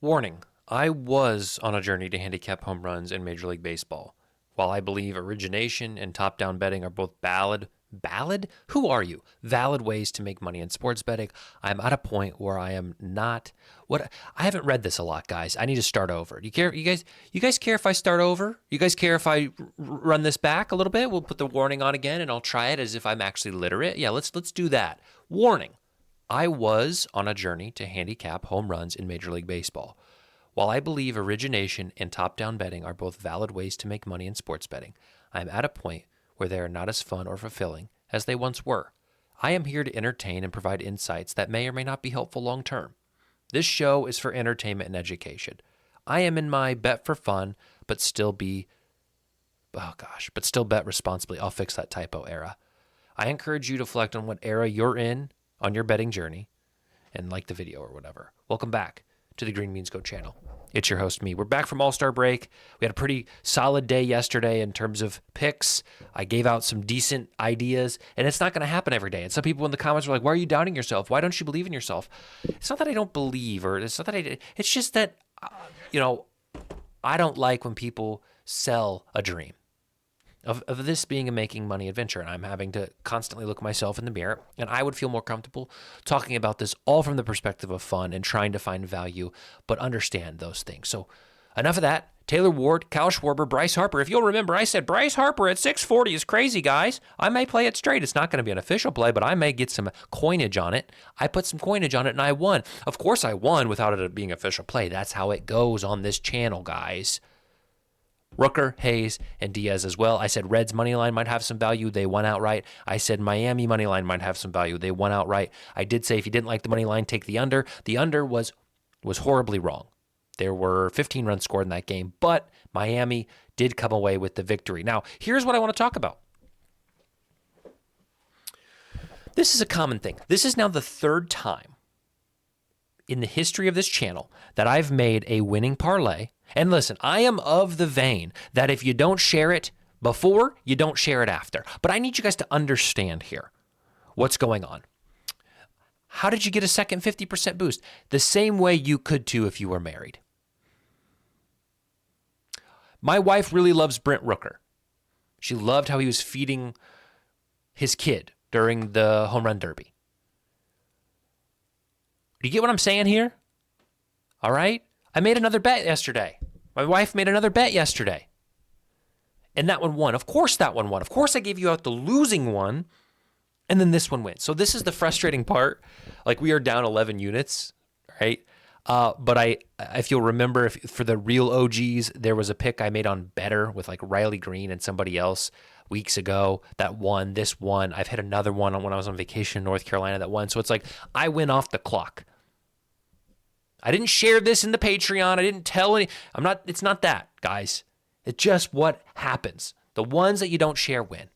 Warning, I was on a journey to handicap home runs in Major League Baseball. While I believe origination and top-down betting are both valid? Who are you? Valid ways to make money in sports betting. I'm at a point where I am not. I haven't read this a lot, guys. I need to start over. Do you care? You guys care if I start over? You guys care if I run this back a little bit? We'll put the warning on again, and I'll try it as if I'm actually literate. Yeah, let's do that. Warning. I was on a journey to handicap home runs in Major League Baseball. While I believe origination and top-down betting are both valid ways to make money in sports betting, I am at a point where they are not as fun or fulfilling as they once were. I am here to entertain and provide insights that may or may not be helpful long-term. This show is for entertainment and education. I am in my bet for fun, but still bet responsibly. I'll fix that typo era. I encourage you to reflect on what era you're in on your betting journey and like the video or whatever. Welcome back to the Green Beans Go channel. It's your host, me. We're back from All-Star break. We had a pretty solid day yesterday in terms of picks. I gave out some decent ideas, and it's not going to happen every day. And some people in the comments were like, why are you doubting yourself? Why don't you believe in yourself? It's not that I don't believe, or it's not that it's just that, I don't like when people sell a dream of this being a making money adventure, and I'm having to constantly look myself in the mirror, and I would feel more comfortable talking about this all from the perspective of fun and trying to find value, but understand those things. So enough of that. Taylor Ward, Kyle Schwarber, Bryce Harper. If you'll remember, I said Bryce Harper at 640 is crazy, guys. I may play it straight. It's not going to be an official play, but I may get some coinage on it. I put some coinage on it, and I won. Of course, I won without it being official play. That's how it goes on this channel, guys. Rooker, Hayes, and Diaz as well. I said Reds money line might have some value. They won outright. I said Miami money line might have some value. They won outright. I did say if you didn't like the money line, take the under. The under was horribly wrong. There were 15 runs scored in that game, but Miami did come away with the victory. Now, here's what I want to talk about. This is a common thing. This is now the third time in the history of this channel that I've made a winning parlay. And listen, I am of the vein that if you don't share it before, you don't share it after. But I need you guys to understand here what's going on. How did you get a second 50% boost? The same way you could too if you were married. My wife really loves Brent Rooker. She loved how he was feeding his kid during the home run derby. Do you get what I'm saying here? All right? I made another bet yesterday. My wife made another bet yesterday. And that one won. Of course that one won. Of course I gave you out the losing one, and then this one wins. So this is the frustrating part. Like, we are down 11 units, right? But if you'll remember, for the real OGs, there was a pick I made on Better with like Riley Green and somebody else weeks ago that won. This one, I've hit another one when I was on vacation in North Carolina that won. So it's like I went off the clock. I didn't share this in the Patreon. I didn't tell any. It's not that, guys. It's just what happens. The ones that you don't share win.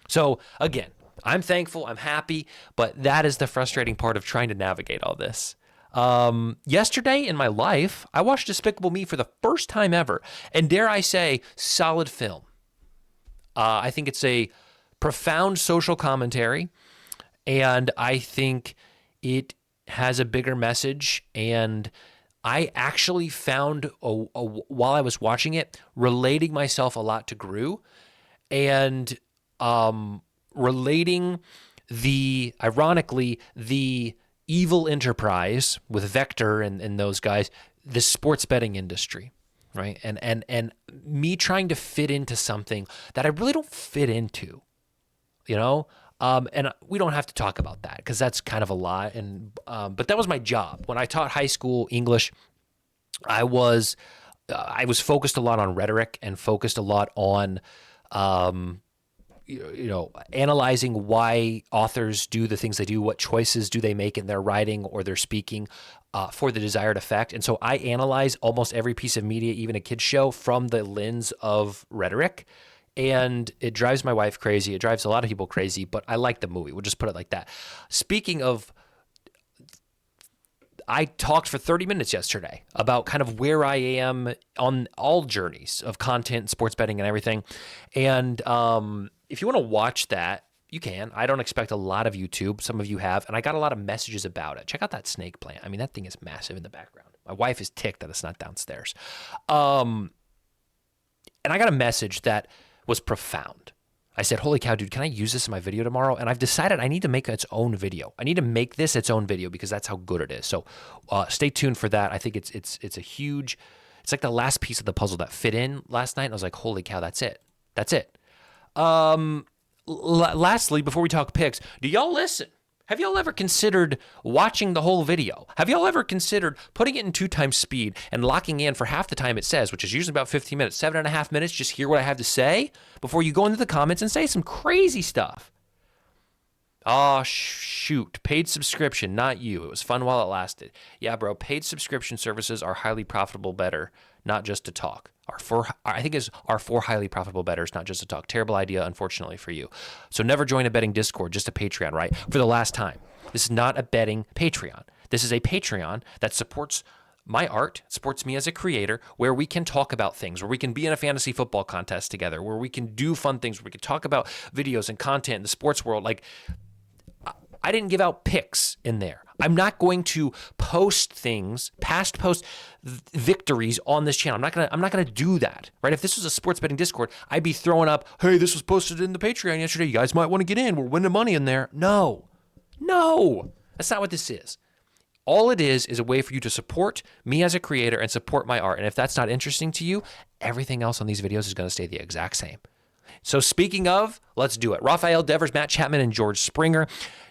So again, I'm thankful. I'm happy. But that is the frustrating part of trying to navigate all this. Yesterday in my life, I watched Despicable Me for the first time ever. And dare I say, solid film. I think it's a profound social commentary. And I think it has a bigger message, and I actually found, while I was watching it, relating myself a lot to Gru, and relating ironically, the evil enterprise with Vector and those guys, the sports betting industry, right? And me trying to fit into something that I really don't fit into, and we don't have to talk about that because that's kind of a lot. But that was my job. When I taught high school English, I was focused a lot on rhetoric and focused a lot on, analyzing why authors do the things they do, what choices do they make in their writing or their speaking for the desired effect. And so I analyze almost every piece of media, even a kid's show, from the lens of rhetoric. And it drives my wife crazy. It drives a lot of people crazy, but I like the movie. We'll just put it like that. Speaking of, I talked for 30 minutes yesterday about kind of where I am on all journeys of content, sports betting, and everything. And if you want to watch that, you can. I don't expect a lot of YouTube. Some of you have. And I got a lot of messages about it. Check out that snake plant. I mean, that thing is massive in the background. My wife is ticked that it's not downstairs. And I got a message that was profound. I said, holy cow, dude, can I use this in my video tomorrow? And I've decided I need to make its own video. I need to make this its own video because that's how good it is. So stay tuned for that. I think it's a huge, it's like the last piece of the puzzle that fit in last night. And I was like, holy cow, that's it. That's it. Lastly, before we talk picks, do y'all listen? Have y'all ever considered watching the whole video? Have y'all ever considered putting it in 2 times speed and locking in for half the time it says, which is usually about 15 minutes, 7.5 minutes, just hear what I have to say before you go into the comments and say some crazy stuff? Oh, shoot. Paid subscription, not you. It was fun while it lasted. Yeah, bro, paid subscription services are highly profitable better, not just to talk. I think it's our 4 highly profitable bettors, not just to talk. Terrible idea, unfortunately, for you. So never join a betting Discord, just a Patreon, right? For the last time. This is not a betting Patreon. This is a Patreon that supports my art, supports me as a creator, where we can talk about things, where we can be in a fantasy football contest together, where we can do fun things, where we can talk about videos and content in the sports world. Like, I didn't give out picks in there. I'm not going to post things, past post victories on this channel. I'm not gonna do that, right? If this was a sports betting Discord, I'd be throwing up, hey, this was posted in the Patreon yesterday. You guys might want to get in. We're winning money in there. No, that's not what this is. All it is a way for you to support me as a creator and support my art. And if that's not interesting to you, everything else on these videos is going to stay the exact same. So speaking of, let's do it. Rafael Devers, Matt Chapman, and George Springer.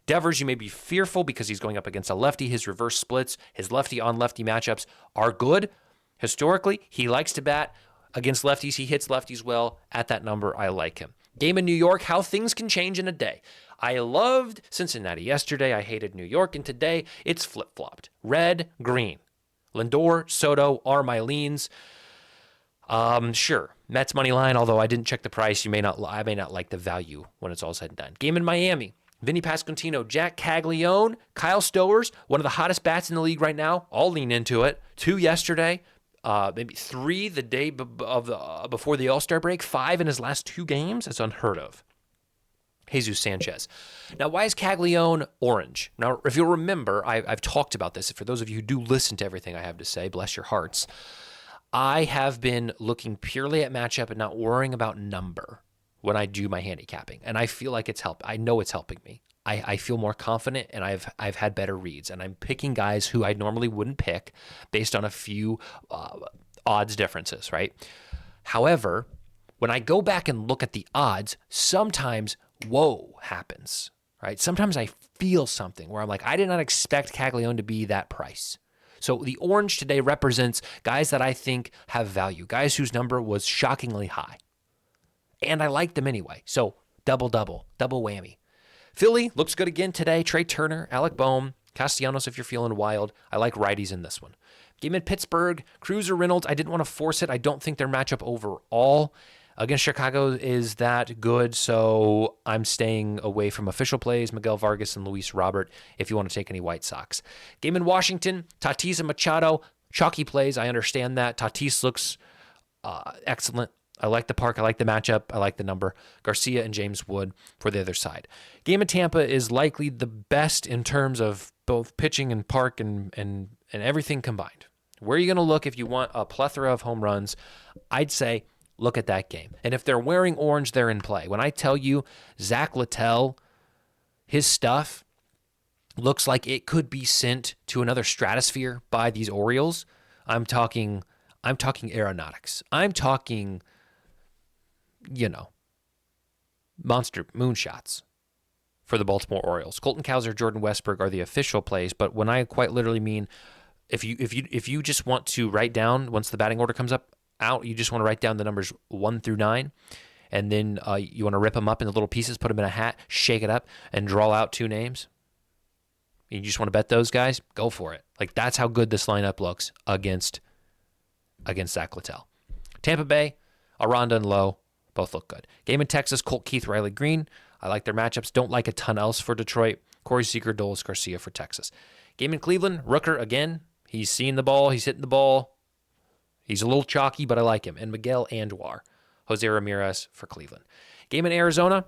Devers, you may be fearful because he's going up against a lefty. His reverse splits, his lefty-on-lefty matchups are good. Historically, he likes to bat against lefties. He hits lefties well. At that number, I like him. Game in New York, how things can change in a day. I loved Cincinnati yesterday. I hated New York. And today, it's flip-flopped. Red, green. Lindor, Soto are my leans. Sure. Mets money line, although I didn't check the price. I may not like the value when it's all said and done. Game in Miami. Vinny Pasquantino, Jack Caglione, Kyle Stowers, one of the hottest bats in the league right now. I'll lean into it. 2 yesterday, maybe 3 the day before the All-Star break, 5 in his last 2 games. That's unheard of. Jesus Sanchez. Now, why is Caglione orange? Now, if you'll remember, I've talked about this. For those of you who do listen to everything I have to say, bless your hearts. I have been looking purely at matchup and not worrying about number when I do my handicapping. And I feel like it's helped. I know it's helping me. I feel more confident and I've had better reads. And I'm picking guys who I normally wouldn't pick based on a few odds differences, right? However, when I go back and look at the odds, sometimes whoa happens, right? Sometimes I feel something where I'm like, I did not expect Caglione to be that price. So the orange today represents guys that I think have value, guys whose number was shockingly high. And I like them anyway. So double whammy. Philly looks good again today. Trey Turner, Alec Boehm, Castellanos if you're feeling wild. I like righties in this one. Game in Pittsburgh, Cruz or Reynolds. I didn't want to force it. I don't think their matchup overall against Chicago is that good, so I'm staying away from official plays, Miguel Vargas and Luis Robert, if you want to take any White Sox. Game in Washington, Tatis and Machado, chalky plays, I understand that. Tatis looks excellent. I like the park, I like the matchup, I like the number. Garcia and James Wood for the other side. Game in Tampa is likely the best in terms of both pitching and park and everything combined. Where are you going to look if you want a plethora of home runs? I'd say look at that game. And if they're wearing orange, they're in play. When I tell you Zach Littell, his stuff looks like it could be sent to another stratosphere by these Orioles. I'm talking aeronautics. I'm talking, monster moonshots for the Baltimore Orioles. Colton Cowser, Jordan Westberg are the official plays, but when I quite literally mean if you just want to write down once the batting order comes out, you just want to write down the numbers 1 through 9, and then you want to rip them up into little pieces, put them in a hat, shake it up, and draw out 2 names. You just want to bet those guys? Go for it. Like, that's how good this lineup looks against Zach Littell. Tampa Bay, Aranda and Lowe, both look good. Game in Texas, Colt Keith, Riley Green. I like their matchups. Don't like a ton else for Detroit. Corey Seager, Dolis Garcia for Texas. Game in Cleveland, Rooker again. He's seeing the ball. He's hitting the ball. He's a little chalky, but I like him. And Miguel Andujar, Jose Ramirez for Cleveland. Game in Arizona,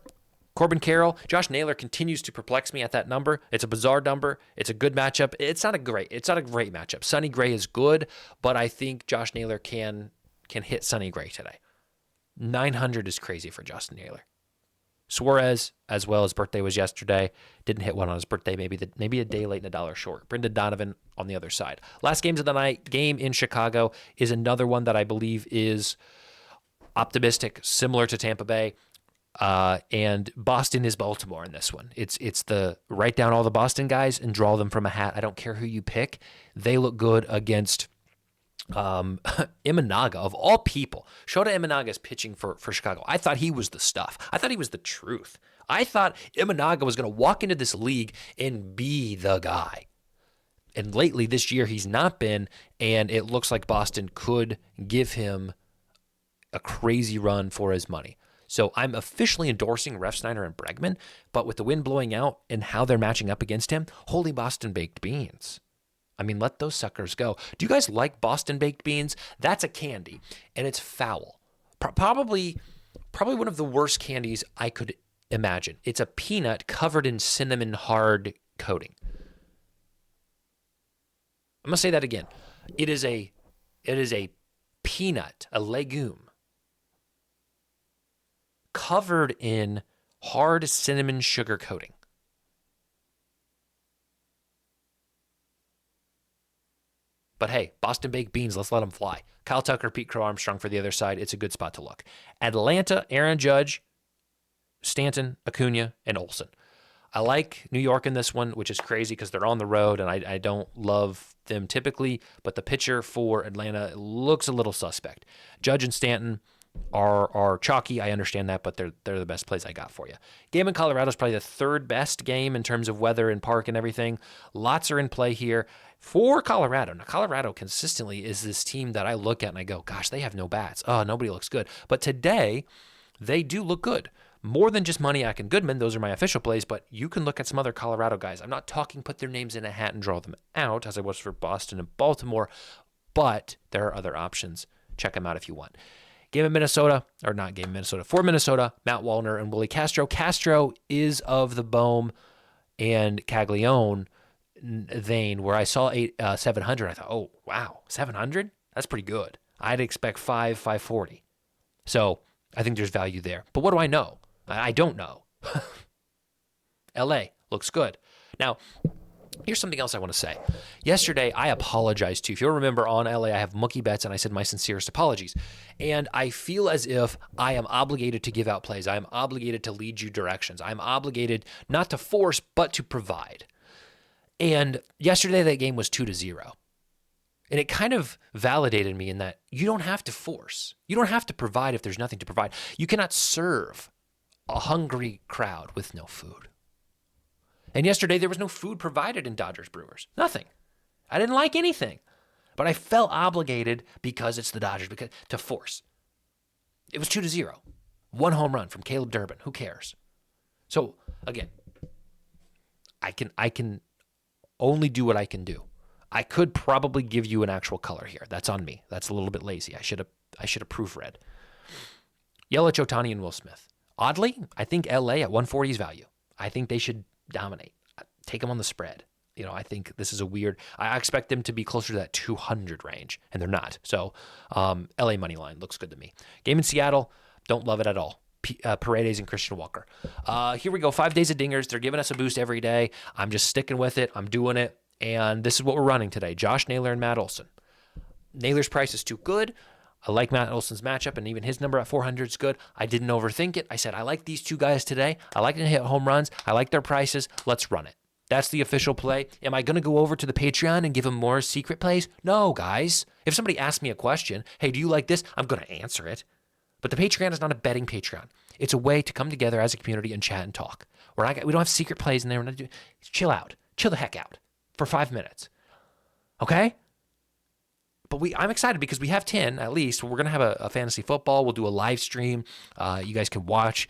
Corbin Carroll, Josh Naylor continues to perplex me at that number. It's a bizarre number. It's a good matchup. It's not a great matchup. Sonny Gray is good, but I think Josh Naylor can hit Sonny Gray today. 900 is crazy for Justin Naylor. Suarez, as well, his birthday was yesterday. Didn't hit one on his birthday, maybe a day late and $1 short. Brendan Donovan on the other side. Last games of the night, game in Chicago is another one that I believe is optimistic, similar to Tampa Bay. And Boston is Baltimore in this one. It's the write down all the Boston guys and draw them from a hat. I don't care who you pick. They look good against Imanaga, of all people. Shota Imanaga is pitching for Chicago. I thought he was the stuff. I thought he was the truth. I thought Imanaga was going to walk into this league and be the guy. And lately this year he's not been, and it looks like Boston could give him a crazy run for his money. So I'm officially endorsing Refsnyder and Bregman, but with the wind blowing out and how they're matching up against him, holy Boston baked beans. I mean, let those suckers go. Do you guys like Boston baked beans? That's a candy, and it's foul. Probably one of the worst candies I could imagine. It's a peanut covered in cinnamon hard coating. I'm going to say that again. It is a peanut, a legume, covered in hard cinnamon sugar coating. But hey, Boston baked beans, let's let them fly. Kyle Tucker, Pete Crow Armstrong for the other side. It's a good spot to look. Atlanta, Aaron Judge, Stanton, Acuna, and Olsen. I like New York in this one, which is crazy because they're on the road, and I don't love them typically, but the pitcher for Atlanta looks a little suspect. Judge and Stanton are chalky. I understand that, but they're the best plays I got for you. Game in Colorado is probably the third best game in terms of weather and park and everything. Lots are in play here for Colorado. Now, Colorado consistently is this team that I look at and I go, gosh, they have no bats. Oh, nobody looks good. But today, they do look good. More than just Moniak and Goodman. Those are my official plays, but you can look at some other Colorado guys. I'm not talking put their names in a hat and draw them out, as I was for Boston and Baltimore, but there are other options. Check them out if you want. For Minnesota, Matt Wallner and Willie Castro. Castro is of the Bohm and Caglione vein, where I saw 700. I thought, oh, wow, 700? That's pretty good. I'd expect 540. So I think there's value there. But what do I know? I don't know. LA looks good. Now, here's something else I want to say. Yesterday, I apologized to you. If you'll remember, on LA, I have Mookie Betts, and I said my sincerest apologies. And I feel as if I am obligated to give out plays. I am obligated to lead you directions. I'm obligated not to force, but to provide. And yesterday, that game was 2-0. And it kind of validated me in that you don't have to force. You don't have to provide if there's nothing to provide. You cannot serve a hungry crowd with no food. And yesterday, there was no food provided in Dodgers Brewers. Nothing. I didn't like anything. But I felt obligated because it's the Dodgers to force. It was 2-0. One home run from Caleb Durbin. Who cares? So, again, I can only do what I can do. I could probably give you an actual color here. That's on me. That's a little bit lazy. I should have proofread. Yelich, Ohtani, and Will Smith. Oddly, I think LA at 140 is value. I think they should dominate. Take them on the spread. I think this is a weird. I expect them to be closer to that 200 range, and they're not. So, LA money line looks good to me. Game in Seattle, don't love it at all. Paredes and Christian Walker. Here we go. 5 days of dingers. They're giving us a boost every day. I'm just sticking with it. I'm doing it. And this is what we're running today. Josh Naylor and Matt Olson. Naylor's price is too good. I like Matt Olson's matchup, and even his number at 400 is good. I didn't overthink it. I said, I like these two guys today. I like them to hit home runs. I like their prices. Let's run it. That's the official play. Am I going to go over to the Patreon and give them more secret plays? No, guys. If somebody asks me a question, hey, do you like this? I'm going to answer it. But the Patreon is not a betting Patreon. It's a way to come together as a community and chat and talk. We don't have secret plays in there. Chill out. Chill the heck out for 5 minutes. Okay? But I'm excited because we have 10 at least. We're going to have a fantasy football. We'll do a live stream. You guys can watch,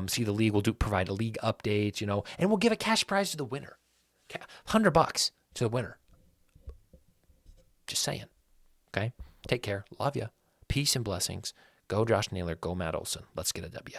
see the league. We'll provide a league update, and we'll give a cash prize to the winner. $100 to the winner. Just saying. Okay? Take care. Love you. Peace and blessings. Go Josh Naylor. Go Matt Olson. Let's get a W.